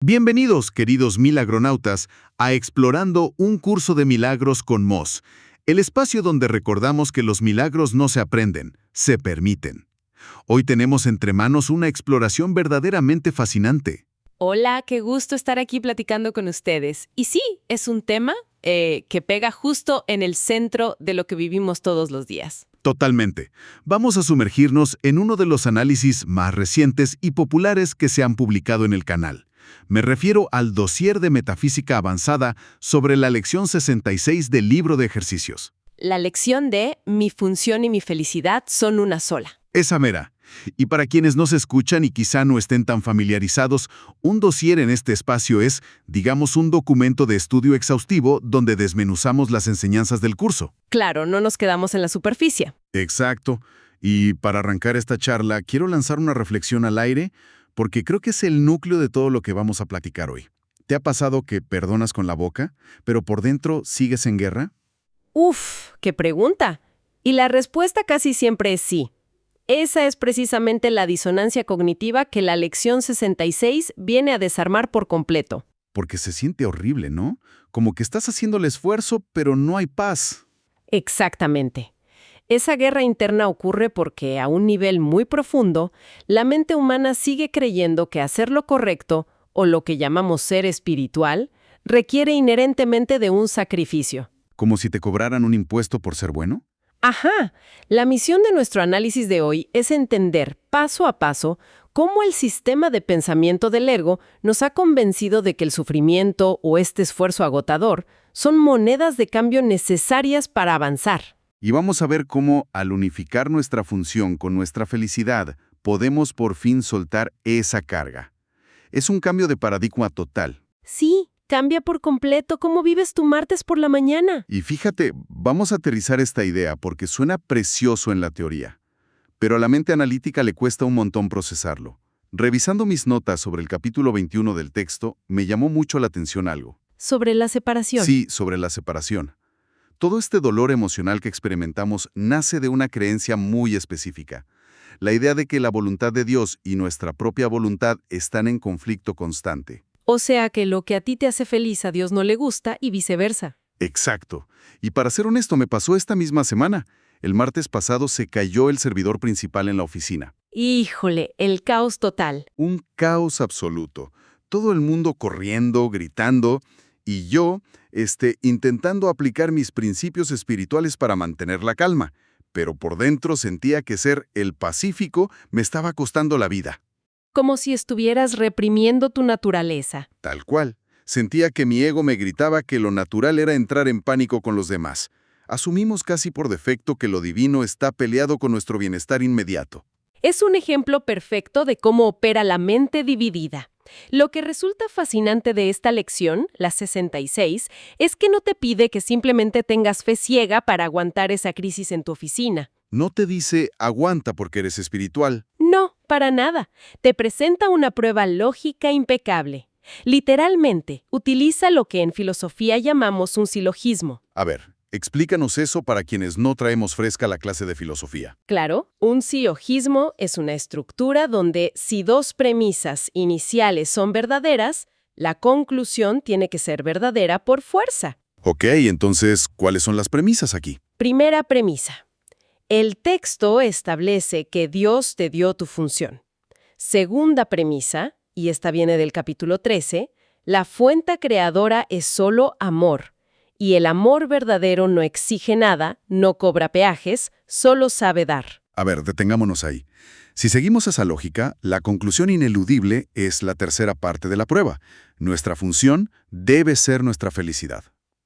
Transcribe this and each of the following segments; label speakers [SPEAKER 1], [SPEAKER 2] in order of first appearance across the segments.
[SPEAKER 1] Bienvenidos, queridos milagronautas, a Explorando un curso de milagros con Moss, el espacio donde recordamos que los milagros no se aprenden, se permiten. Hoy tenemos entre manos una exploración verdaderamente fascinante.
[SPEAKER 2] Hola, qué gusto estar aquí platicando con ustedes. Y sí, es un tema que pega justo en el centro de lo que vivimos todos los días.
[SPEAKER 1] Totalmente. Vamos a sumergirnos en uno de los análisis más recientes y populares que se han publicado en el canal. Me refiero al dossier de metafísica avanzada sobre la lección 66 del libro de ejercicios.
[SPEAKER 2] La lección de mi función y mi felicidad son una sola.
[SPEAKER 1] Esa mera. Y para quienes nos escuchan y quizá no estén tan familiarizados, un dossier en este espacio es, digamos, un documento de estudio exhaustivo donde desmenuzamos las enseñanzas del curso.
[SPEAKER 2] Claro, no nos quedamos en la superficie.
[SPEAKER 1] Exacto. Y para arrancar esta charla, quiero lanzar una reflexión al aire porque creo que es el núcleo de todo lo que vamos a platicar hoy. ¿Te ha pasado que perdonas con la boca, pero por dentro sigues en guerra?
[SPEAKER 2] Uf, qué pregunta. Y la respuesta casi siempre es sí. Esa es precisamente la disonancia cognitiva que la lección 66 viene a desarmar por completo.
[SPEAKER 1] Porque se siente horrible, ¿no? Como que estás haciendo el esfuerzo, pero no hay paz.
[SPEAKER 2] Exactamente. Esa guerra interna ocurre porque, a un nivel muy profundo, la mente humana sigue creyendo que hacer lo correcto, o lo que llamamos ser espiritual, requiere inherentemente de un sacrificio.
[SPEAKER 1] ¿Como si te cobraran un impuesto por ser bueno?
[SPEAKER 2] Ajá. La misión de nuestro análisis de hoy es entender, paso a paso, cómo el sistema de pensamiento del ego nos ha convencido de que el sufrimiento o este esfuerzo agotador son monedas de cambio necesarias para avanzar.
[SPEAKER 1] Y vamos a ver cómo, al unificar nuestra función con nuestra felicidad, podemos por fin soltar esa carga. Es un cambio de paradigma total.
[SPEAKER 2] Sí, cambia por completo cómo vives tu martes por la mañana.
[SPEAKER 1] Y fíjate, vamos a aterrizar esta idea porque suena precioso en la teoría, pero a la mente analítica le cuesta un montón procesarlo. Revisando mis notas sobre el capítulo 21 del texto, me llamó mucho la atención algo.
[SPEAKER 2] Sobre la separación.
[SPEAKER 1] Sí, sobre la separación. Todo este dolor emocional que experimentamos nace de una creencia muy específica. La idea de que la voluntad de Dios y nuestra propia voluntad están en conflicto constante.
[SPEAKER 2] O sea que lo que a ti te hace feliz a Dios no le gusta y viceversa.
[SPEAKER 1] Exacto. Y para ser honesto, me pasó esta misma semana. El martes pasado se cayó el servidor principal en la oficina.
[SPEAKER 2] Híjole, el caos total.
[SPEAKER 1] Un caos absoluto. Todo el mundo corriendo, gritando, y yo, intentando aplicar mis principios espirituales para mantener la calma. Pero por dentro sentía que ser el pacífico me estaba costando la vida.
[SPEAKER 2] Como si estuvieras reprimiendo tu naturaleza.
[SPEAKER 1] Tal cual. Sentía que mi ego me gritaba que lo natural era entrar en pánico con los demás. Asumimos casi por defecto que lo divino está peleado con nuestro bienestar inmediato.
[SPEAKER 2] Es un ejemplo perfecto de cómo opera la mente dividida. Lo que resulta fascinante de esta lección, la 66, es que no te pide que simplemente tengas fe ciega para aguantar esa crisis en tu oficina.
[SPEAKER 1] No te dice, aguanta porque eres espiritual.
[SPEAKER 2] No, para nada. Te presenta una prueba lógica impecable. Literalmente, utiliza lo que en filosofía llamamos un silogismo.
[SPEAKER 1] A ver, explícanos eso para quienes no traemos fresca la clase de filosofía.
[SPEAKER 2] Claro, un silogismo es una estructura donde si dos premisas iniciales son verdaderas, la conclusión tiene que ser verdadera por fuerza.
[SPEAKER 1] Ok, entonces, ¿cuáles son las premisas aquí?
[SPEAKER 2] Primera premisa. El texto establece que Dios te dio tu función. Segunda premisa, y esta viene del capítulo 13, la fuente creadora es solo amor. Y el amor verdadero no exige nada, no cobra peajes, solo sabe dar.
[SPEAKER 1] A ver, detengámonos ahí. Si seguimos esa lógica, la conclusión ineludible es la tercera parte de la prueba. Nuestra función debe ser nuestra felicidad.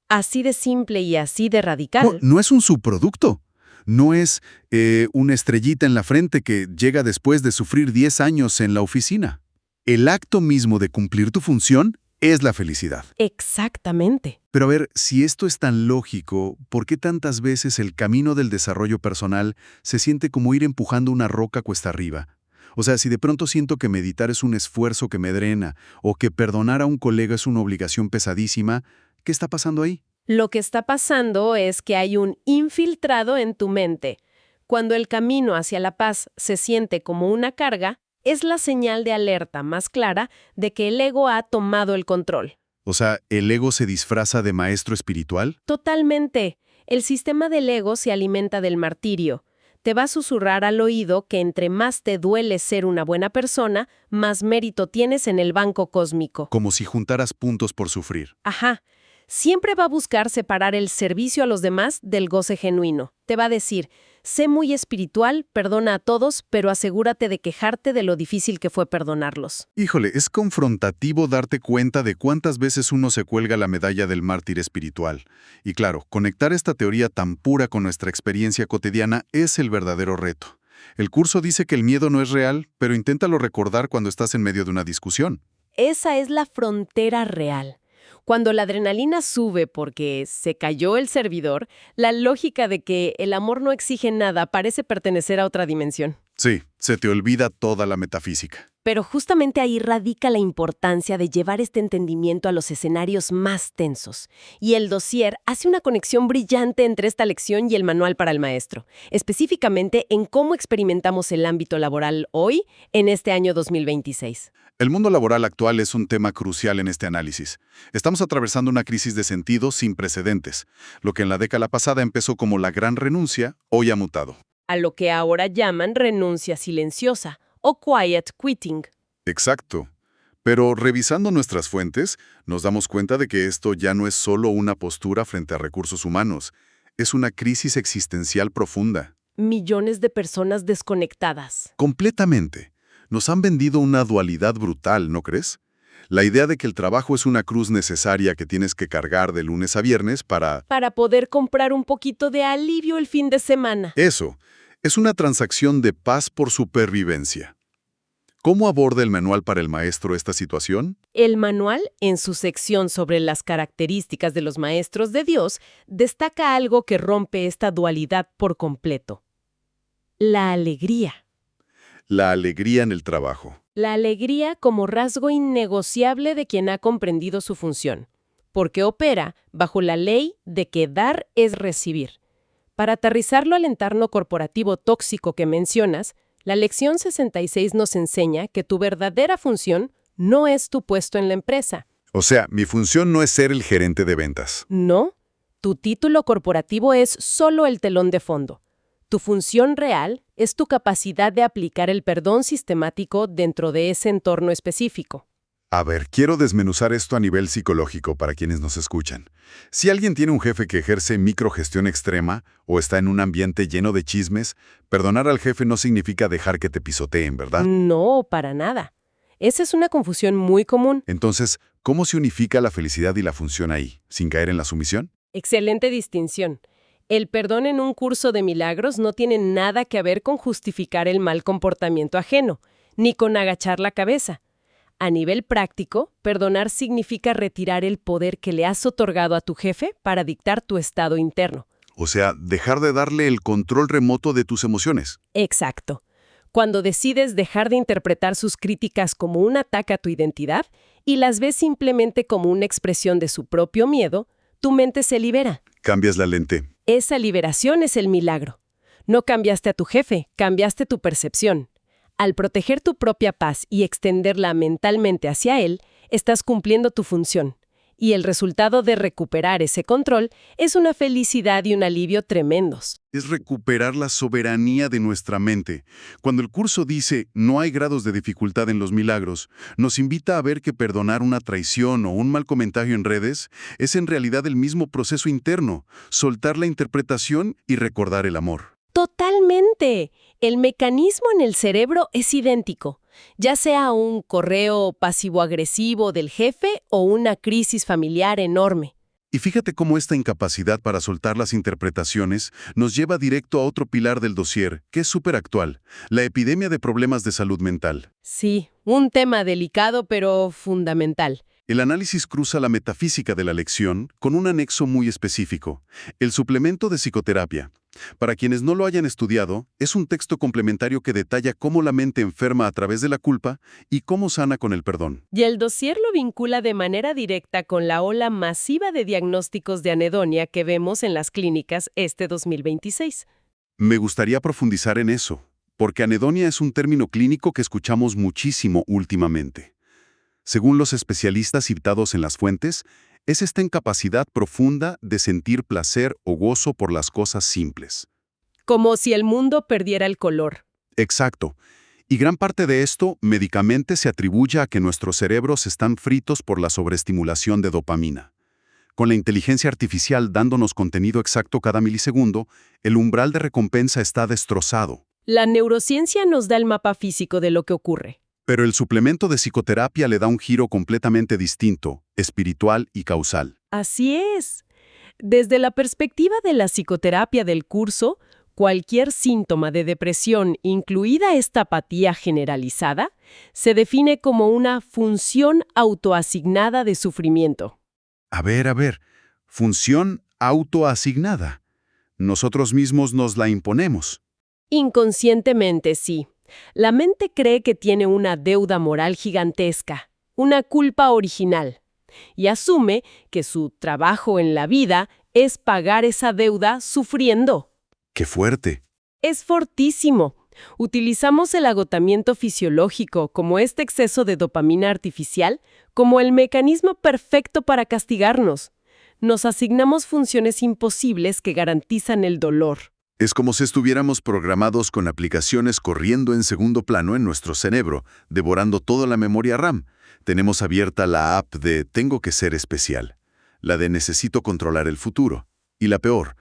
[SPEAKER 2] Así de simple y así de radical.
[SPEAKER 1] No es un subproducto. No es una estrellita en la frente que llega después de sufrir 10 años en la oficina. El acto mismo de cumplir tu función es la felicidad.
[SPEAKER 2] Exactamente.
[SPEAKER 1] Pero a ver, si esto es tan lógico, ¿por qué tantas veces el camino del desarrollo personal se siente como ir empujando una roca cuesta arriba? O sea, si de pronto siento que meditar es un esfuerzo que me drena, o que perdonar a un colega es una obligación pesadísima, ¿qué está pasando ahí?
[SPEAKER 2] Lo que está pasando es que hay un infiltrado en tu mente. Cuando el camino hacia la paz se siente como una carga, Es la señal de alerta más clara de que el ego ha tomado el control.
[SPEAKER 1] O sea, ¿el ego se disfraza de maestro espiritual?
[SPEAKER 2] Totalmente. El sistema del ego se alimenta del martirio. Te va a susurrar al oído que entre más te duele ser una buena persona, más mérito tienes en el banco cósmico.
[SPEAKER 1] Como si juntaras puntos por sufrir.
[SPEAKER 2] Ajá. Siempre va a buscar separar el servicio a los demás del goce genuino. Te va a decir, sé muy espiritual, perdona a todos, pero asegúrate de quejarte de lo difícil que fue perdonarlos.
[SPEAKER 1] Híjole, es confrontativo darte cuenta de cuántas veces uno se cuelga la medalla del mártir espiritual. Y claro, conectar esta teoría tan pura con nuestra experiencia cotidiana es el verdadero reto. El curso dice que el miedo no es real, pero inténtalo recordar cuando estás en medio de una discusión.
[SPEAKER 2] Esa es la frontera real. Cuando la adrenalina sube porque se cayó el servidor, la lógica de que el amor no exige nada parece pertenecer a otra dimensión.
[SPEAKER 1] Sí, se te olvida toda la metafísica.
[SPEAKER 2] Pero justamente ahí radica la importancia de llevar este entendimiento a los escenarios más tensos. Y el dossier hace una conexión brillante entre esta lección y el manual para el maestro, específicamente en cómo experimentamos el ámbito laboral hoy, en este año 2026.
[SPEAKER 1] El mundo laboral actual es un tema crucial en este análisis. Estamos atravesando una crisis de sentido sin precedentes. Lo que en la década pasada empezó como la gran renuncia, hoy ha mutado.
[SPEAKER 2] A lo que ahora llaman renuncia silenciosa o quiet quitting.
[SPEAKER 1] Exacto. Pero revisando nuestras fuentes, nos damos cuenta de que esto ya no es solo una postura frente a recursos humanos. Es una crisis existencial profunda.
[SPEAKER 2] Millones de personas desconectadas.
[SPEAKER 1] Completamente. Nos han vendido una dualidad brutal, ¿no crees? La idea de que el trabajo es una cruz necesaria que tienes que cargar de lunes a viernes para...
[SPEAKER 2] Para poder comprar un poquito de alivio el fin de semana.
[SPEAKER 1] Eso, es una transacción de paz por supervivencia. ¿Cómo aborda el manual para el maestro esta situación?
[SPEAKER 2] El manual, en su sección sobre las características de los maestros de Dios, destaca algo que rompe esta dualidad por completo. La alegría.
[SPEAKER 1] La alegría en el trabajo.
[SPEAKER 2] La alegría como rasgo innegociable de quien ha comprendido su función, porque opera bajo la ley de que dar es recibir. Para aterrizarlo al entorno corporativo tóxico que mencionas, la lección 66 nos enseña que tu verdadera función no es tu puesto en la empresa.
[SPEAKER 1] O sea, mi función no es ser el gerente de ventas.
[SPEAKER 2] No, tu título corporativo es solo el telón de fondo. Tu función real es tu capacidad de aplicar el perdón sistemático dentro de ese entorno específico.
[SPEAKER 1] A ver, quiero desmenuzar esto a nivel psicológico para quienes nos escuchan. Si alguien tiene un jefe que ejerce microgestión extrema o está en un ambiente lleno de chismes, perdonar al jefe no significa dejar que te pisoteen, ¿verdad?
[SPEAKER 2] No, para nada. Esa es una confusión muy común.
[SPEAKER 1] Entonces, ¿cómo se unifica la felicidad y la función ahí, sin caer en la sumisión?
[SPEAKER 2] Excelente distinción. El perdón en un curso de milagros no tiene nada que ver con justificar el mal comportamiento ajeno, ni con agachar la cabeza. A nivel práctico, perdonar significa retirar el poder que le has otorgado a tu jefe para dictar tu estado interno.
[SPEAKER 1] O sea, dejar de darle el control remoto de tus emociones.
[SPEAKER 2] Exacto. Cuando decides dejar de interpretar sus críticas como un ataque a tu identidad y las ves simplemente como una expresión de su propio miedo, tu mente se libera.
[SPEAKER 1] Cambias la lente.
[SPEAKER 2] Esa liberación es el milagro. No cambiaste a tu jefe, cambiaste tu percepción. Al proteger tu propia paz y extenderla mentalmente hacia él, estás cumpliendo tu función. Y el resultado de recuperar ese control es una felicidad y un alivio tremendos.
[SPEAKER 1] Es recuperar la soberanía de nuestra mente. Cuando el curso dice no hay grados de dificultad en los milagros, nos invita a ver que perdonar una traición o un mal comentario en redes es en realidad el mismo proceso interno, soltar la interpretación y recordar el amor.
[SPEAKER 2] ¡Totalmente! El mecanismo en el cerebro es idéntico, ya sea un correo pasivo-agresivo del jefe o una crisis familiar enorme.
[SPEAKER 1] Y fíjate cómo esta incapacidad para soltar las interpretaciones nos lleva directo a otro pilar del dossier, que es súper actual, la epidemia de problemas de salud mental.
[SPEAKER 2] Sí, un tema delicado pero fundamental.
[SPEAKER 1] El análisis cruza la metafísica de la lección con un anexo muy específico, el suplemento de psicoterapia. Para quienes no lo hayan estudiado, es un texto complementario que detalla cómo la mente enferma a través de la culpa y cómo sana con el perdón.
[SPEAKER 2] Y el dossier lo vincula de manera directa con la ola masiva de diagnósticos de anedonia que vemos en las clínicas este 2026.
[SPEAKER 1] Me gustaría profundizar en eso. porque anedonia es un término clínico que escuchamos muchísimo últimamente. Según los especialistas citados en las fuentes, es esta incapacidad profunda de sentir placer o gozo por las cosas simples.
[SPEAKER 2] Como si el mundo perdiera el color.
[SPEAKER 1] Exacto. Y gran parte de esto médicamente se atribuye a que nuestros cerebros están fritos por la sobreestimulación de dopamina. Con la inteligencia artificial dándonos contenido exacto cada milisegundo, el umbral de recompensa está destrozado.
[SPEAKER 2] La neurociencia nos da el mapa físico de lo que ocurre.
[SPEAKER 1] Pero el suplemento de psicoterapia le da un giro completamente distinto, espiritual y causal.
[SPEAKER 2] Así es. Desde la perspectiva de la psicoterapia del curso, cualquier síntoma de depresión, incluida esta apatía generalizada, se define como una función autoasignada de sufrimiento.
[SPEAKER 1] A ver, función autoasignada. Nosotros mismos nos la imponemos.
[SPEAKER 2] Inconscientemente, sí. La mente cree que tiene una deuda moral gigantesca, una culpa original, y asume que su trabajo en la vida es pagar esa deuda sufriendo.
[SPEAKER 1] ¡Qué fuerte!
[SPEAKER 2] Es fortísimo. Utilizamos el agotamiento fisiológico, como este exceso de dopamina artificial, como el mecanismo perfecto para castigarnos. Nos asignamos funciones imposibles que garantizan el dolor.
[SPEAKER 1] Es como si estuviéramos programados con aplicaciones corriendo en segundo plano en nuestro cerebro, devorando toda la memoria RAM. Tenemos abierta la app de Tengo que ser especial, la de Necesito controlar el futuro, y la peor,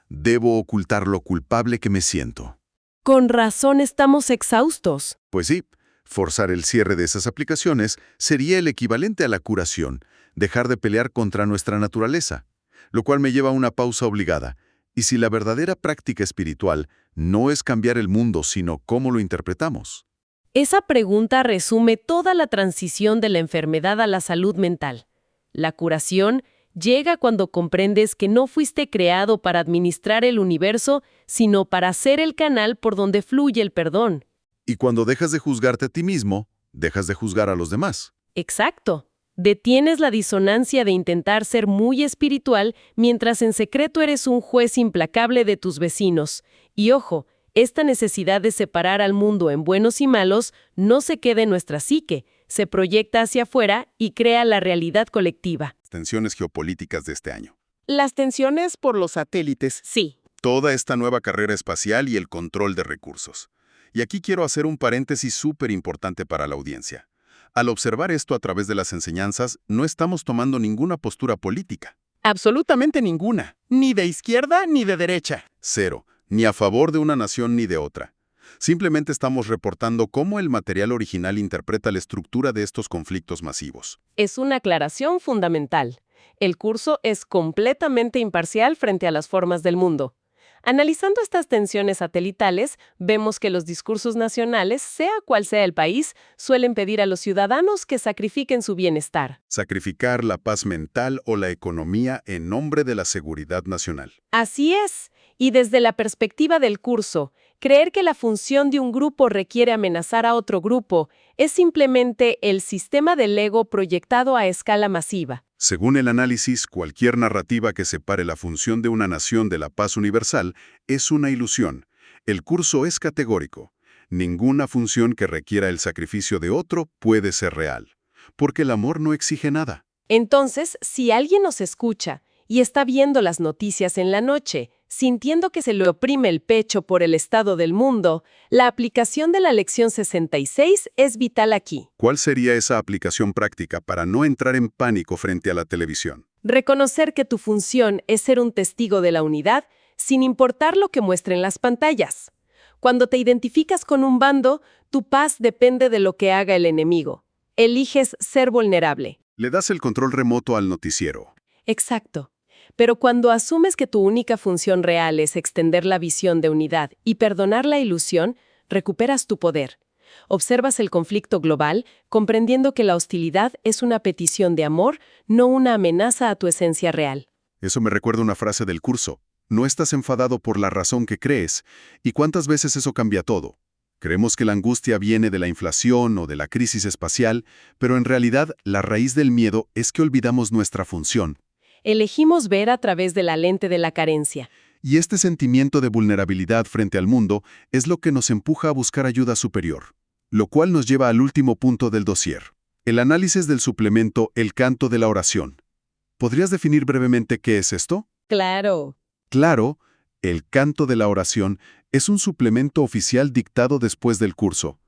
[SPEAKER 1] Debo ocultar lo culpable que me siento.
[SPEAKER 2] Con razón estamos exhaustos.
[SPEAKER 1] Pues sí, forzar el cierre de esas aplicaciones sería el equivalente a la curación, dejar de pelear contra nuestra naturaleza, lo cual me lleva a una pausa obligada. Y si la verdadera práctica espiritual no es cambiar el mundo, sino cómo lo interpretamos.
[SPEAKER 2] Esa pregunta resume toda la transición de la enfermedad a la salud mental. La curación llega cuando comprendes que no fuiste creado para administrar el universo, sino para ser el canal por donde fluye el perdón.
[SPEAKER 1] Y cuando dejas de juzgarte a ti mismo, dejas de juzgar a los demás.
[SPEAKER 2] Exacto. Detienes la disonancia de intentar ser muy espiritual mientras en secreto eres un juez implacable de tus vecinos. Y ojo, esta necesidad de separar al mundo en buenos y malos no se queda en nuestra psique, se proyecta hacia afuera y crea la realidad colectiva.
[SPEAKER 1] Tensiones geopolíticas de este año.
[SPEAKER 3] Las tensiones por los satélites.
[SPEAKER 2] Sí.
[SPEAKER 1] Toda esta nueva carrera espacial y el control de recursos. Y aquí quiero hacer un paréntesis súper importante para la audiencia. Al observar esto a través de las enseñanzas, no estamos tomando ninguna postura política.
[SPEAKER 3] Absolutamente ninguna. Ni de izquierda ni de derecha.
[SPEAKER 1] Cero. Ni a favor de una nación ni de otra. Simplemente estamos reportando cómo el material original interpreta la estructura de estos conflictos masivos.
[SPEAKER 2] Es una aclaración fundamental. El curso es completamente imparcial frente a las formas del mundo. Analizando estas tensiones satelitales, vemos que los discursos nacionales, sea cual sea el país, suelen pedir a los ciudadanos que sacrifiquen su bienestar.
[SPEAKER 1] Sacrificar la paz mental o la economía en nombre de la seguridad nacional.
[SPEAKER 2] Así es. Y desde la perspectiva del curso, creer que la función de un grupo requiere amenazar a otro grupo es simplemente el sistema del ego proyectado a escala masiva.
[SPEAKER 1] Según el análisis, cualquier narrativa que separe la función de una nación de la paz universal es una ilusión. El curso es categórico. Ninguna función que requiera el sacrificio de otro puede ser real, porque el amor no exige nada.
[SPEAKER 2] Entonces, si alguien nos escucha y está viendo las noticias en la noche, sintiendo que se le oprime el pecho por el estado del mundo, la aplicación de la lección 66 es vital aquí.
[SPEAKER 1] ¿Cuál sería esa aplicación práctica para no entrar en pánico frente a la televisión?
[SPEAKER 2] Reconocer que tu función es ser un testigo de la unidad, sin importar lo que muestren las pantallas. Cuando te identificas con un bando, tu paz depende de lo que haga el enemigo. Eliges ser vulnerable.
[SPEAKER 1] Le das el control remoto al noticiero.
[SPEAKER 2] Exacto. Pero cuando asumes que tu única función real es extender la visión de unidad y perdonar la ilusión, recuperas tu poder. Observas el conflicto global, comprendiendo que la hostilidad es una petición de amor, no una amenaza a tu esencia real.
[SPEAKER 1] Eso me recuerda una frase del curso. No estás enfadado por la razón que crees. ¿Y cuántas veces eso cambia todo? Creemos que la angustia viene de la inflación o de la crisis espacial, pero en realidad la raíz del miedo es que olvidamos nuestra función.
[SPEAKER 2] Elegimos ver a través de la lente de la carencia.
[SPEAKER 1] Y este sentimiento de vulnerabilidad frente al mundo es lo que nos empuja a buscar ayuda superior. Lo cual nos lleva al último punto del dossier. El análisis del suplemento El canto de la oración. ¿Podrías definir brevemente qué es esto?
[SPEAKER 2] Claro.
[SPEAKER 1] Claro, El canto de la oración es un suplemento oficial dictado después del curso.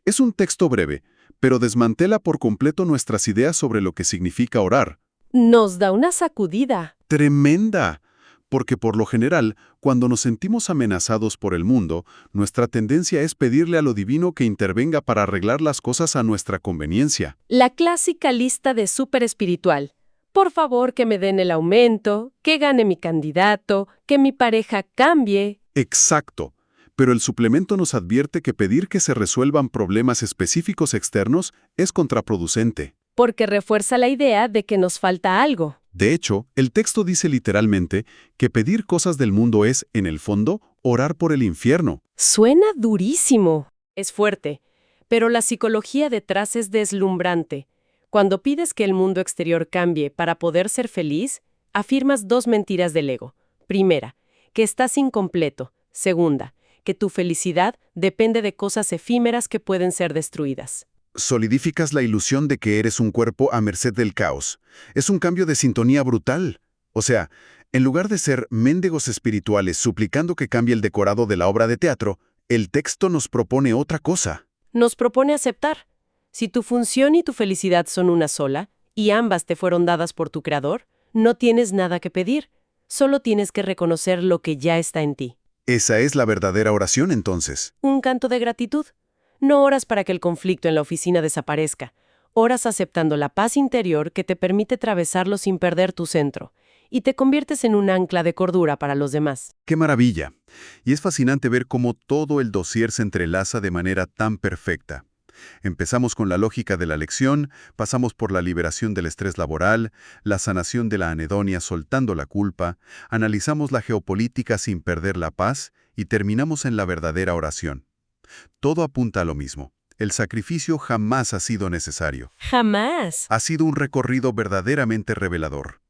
[SPEAKER 1] Es un texto breve, pero desmantela por completo nuestras ideas sobre lo que significa orar.
[SPEAKER 2] Nos da una sacudida.
[SPEAKER 1] ¡Tremenda! Porque por lo general, cuando nos sentimos amenazados por el mundo, nuestra tendencia es pedirle a lo divino que intervenga para arreglar las cosas a nuestra conveniencia.
[SPEAKER 2] La clásica lista de súper espiritual. Por favor, que me den el aumento, que gane mi candidato, que mi pareja cambie.
[SPEAKER 1] Exacto. Pero el suplemento nos advierte que pedir que se resuelvan problemas específicos externos es contraproducente.
[SPEAKER 2] Porque refuerza la idea de que nos falta algo.
[SPEAKER 1] De hecho, el texto dice literalmente que pedir cosas del mundo es, en el fondo, orar por el infierno.
[SPEAKER 2] Suena durísimo. Es fuerte, pero la psicología detrás es deslumbrante. Cuando pides que el mundo exterior cambie para poder ser feliz, afirmas dos mentiras del ego. Primera, que estás incompleto. Segunda, que tu felicidad depende de cosas efímeras que pueden ser destruidas.
[SPEAKER 1] Solidificas la ilusión de que eres un cuerpo a merced del caos. Es un cambio de sintonía brutal. O sea, en lugar de ser méndigos espirituales suplicando que cambie el decorado de la obra de teatro, el texto nos propone otra cosa.
[SPEAKER 2] Nos propone aceptar. Si tu función y tu felicidad son una sola, y ambas te fueron dadas por tu Creador, no tienes nada que pedir. Solo tienes que reconocer lo que ya está en ti.
[SPEAKER 1] Esa es la verdadera oración, entonces.
[SPEAKER 2] Un canto de gratitud. No oras para que el conflicto en la oficina desaparezca. Oras aceptando la paz interior que te permite atravesarlo sin perder tu centro. Y te conviertes en un ancla de cordura para los demás.
[SPEAKER 1] ¡Qué maravilla! Y es fascinante ver cómo todo el dossier se entrelaza de manera tan perfecta. Empezamos con la lógica de la lección, pasamos por la liberación del estrés laboral, la sanación de la anedonia soltando la culpa, analizamos la geopolítica sin perder la paz y terminamos en la verdadera oración. Todo apunta a lo mismo. El sacrificio jamás ha sido necesario.
[SPEAKER 2] ¡Jamás!
[SPEAKER 1] Ha sido un recorrido verdaderamente revelador.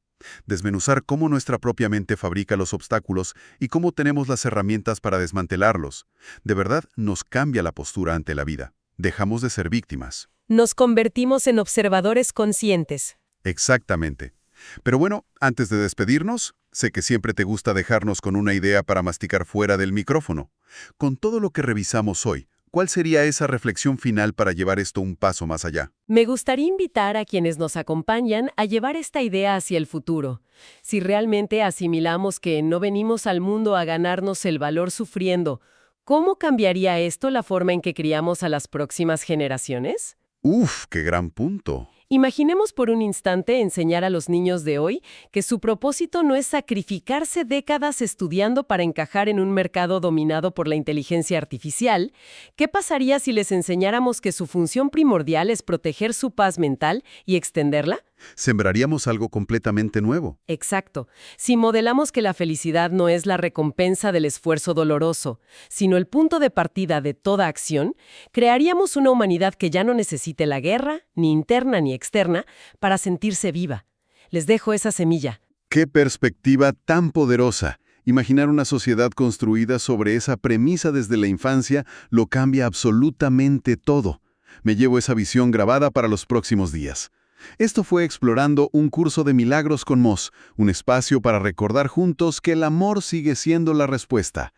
[SPEAKER 1] Desmenuzar cómo nuestra propia mente fabrica los obstáculos y cómo tenemos las herramientas para desmantelarlos. De verdad, nos cambia la postura ante la vida. Dejamos de ser víctimas.
[SPEAKER 2] Nos convertimos en observadores conscientes.
[SPEAKER 1] Exactamente. Pero bueno, antes de despedirnos, sé que siempre te gusta dejarnos con una idea para masticar fuera del micrófono. Con todo lo que revisamos hoy, ¿cuál sería esa reflexión final para llevar esto un paso más allá?
[SPEAKER 2] Me gustaría invitar a quienes nos acompañan a llevar esta idea hacia el futuro. Si realmente asimilamos que no venimos al mundo a ganarnos el valor sufriendo, ¿cómo cambiaría esto la forma en que criamos a las próximas generaciones?
[SPEAKER 1] ¡Uf, qué gran punto!
[SPEAKER 2] Imaginemos por un instante enseñar a los niños de hoy que su propósito no es sacrificarse décadas estudiando para encajar en un mercado dominado por la inteligencia artificial. ¿Qué pasaría si les enseñáramos que su función primordial es proteger su paz mental y extenderla?
[SPEAKER 1] Sembraríamos algo completamente nuevo.
[SPEAKER 2] Exacto. Si modelamos que la felicidad no es la recompensa del esfuerzo doloroso, sino el punto de partida de toda acción, crearíamos una humanidad que ya no necesite la guerra, ni interna ni externa, para sentirse viva. Les dejo esa semilla.
[SPEAKER 1] ¡Qué perspectiva tan poderosa! Imaginar una sociedad construida sobre esa premisa desde la infancia lo cambia absolutamente todo. Me llevo esa visión grabada para los próximos días. Esto fue Explorando un curso de milagros con Moz, un espacio para recordar juntos que el amor sigue siendo la respuesta.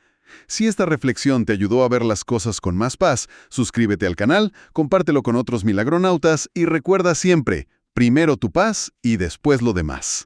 [SPEAKER 1] Si esta reflexión te ayudó a ver las cosas con más paz, suscríbete al canal, compártelo con otros milagronautas y recuerda siempre, primero tu paz y después lo demás.